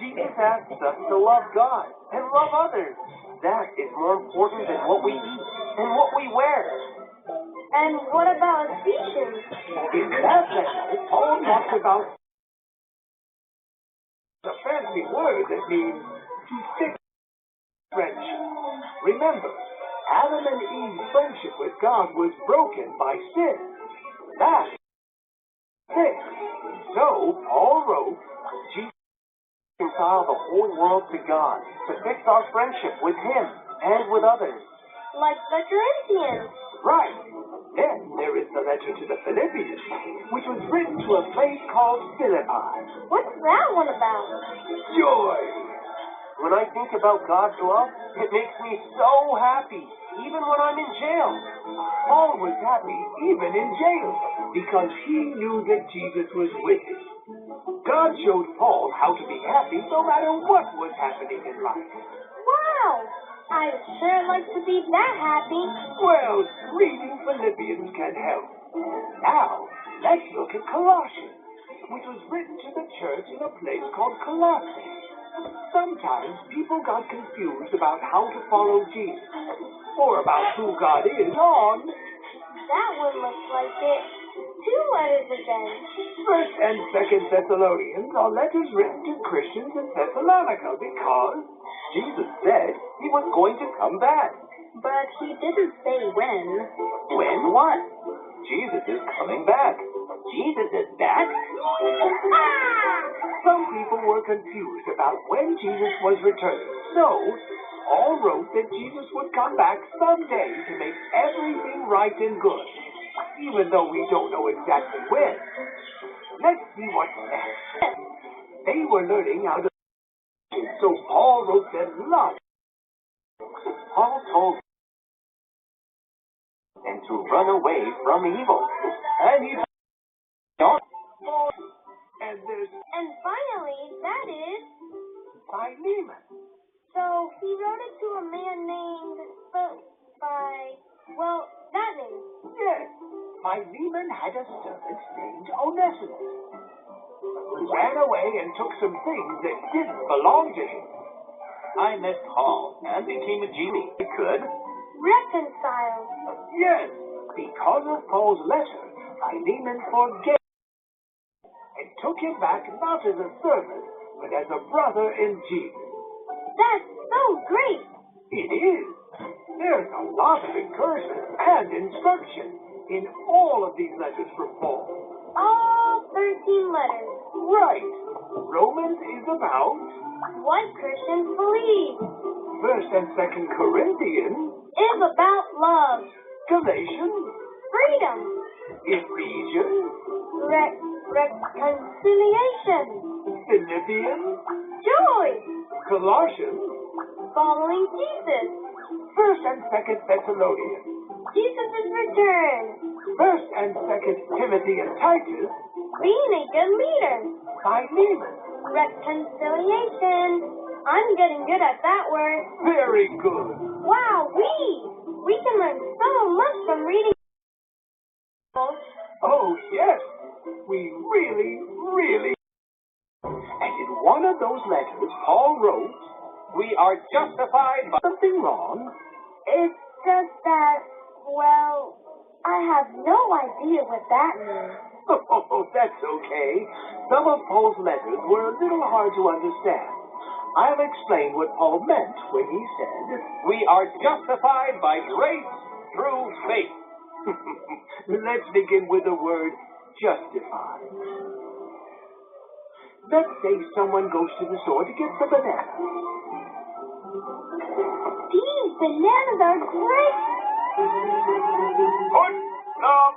Jesus asks us to love God and love others. That is more important than what we eat and what we wear. And what about Ephesians? In that letter, Paul talks about a fancy word that means to fix friendship. Remember, Adam and Eve's friendship with God was broken by sin. That is sin. So, Paul wrote, Jesus reconciled the whole world to God to fix our friendship with Him and with others. Like the Corinthians. Right. Then there is the letter to the Philippians, which was written to a place called Philippi. What's that one about? Joy. When I think about God's love, it makes me so happy, even when I'm in jail. Paul was happy even in jail because he knew that Jesus was with him. God showed Paul how to be happy no matter what was happening in life. Wow! I'd sure like to be that happy. Well, reading Philippians can help. Now, let's look at Colossians, which was written to the church in a place called Colossae. Sometimes people got confused about how to follow Jesus, or about who God is on. That one looks like it. 2 letters again. 1st and 2nd Thessalonians are letters written to Christians in Thessalonica because Jesus said he was going to come back. But he didn't say when. When what? Jesus is coming back. Jesus is back? Some people were confused about when Jesus was returning. So, Paul wrote that Jesus would come back someday to make everything right and good, even though we don't know exactly when. Let's see what's next. They were learning how to so Paul wrote them lots. Paul told them to run away from evil. And he don't. And finally, that is Philemon. So he wrote it to a man named that name. Yes, Philemon had a servant named Onesimus, who ran away and took some things that didn't belong to him. I met Paul and became a genie. Could? Reconciled. Yes, because of Paul's letter, Philemon forgave and took him back not as a servant, but as a brother in Jesus. That's so great. It is. There's a lot of encouragement and instruction in all of these letters from Paul. All 13 letters. Right. Romans is about what Christians believe. 1st and 2nd Corinthians is about love. Galatians freedom. Ephesians reconciliation. Philippians joy. Colossians Following Jesus. 1st and 2nd Thessalonians Jesus' return. 1st and 2nd Timothy and Titus being a good leader. Philemon reconciliation. I'm getting good at that word. Very good. Wow, we can learn so much from reading. Oh, yes. We really. And in one of those letters, Paul wrote, "We are justified by..." Something wrong? It's just that, well, I have no idea what that means. Oh, that's okay. Some of Paul's letters were a little hard to understand. I'll explain what Paul meant when he said, "We are justified by grace through faith." Let's begin with the word justified. Let's say someone goes to the store to get some bananas. These bananas are great. Put some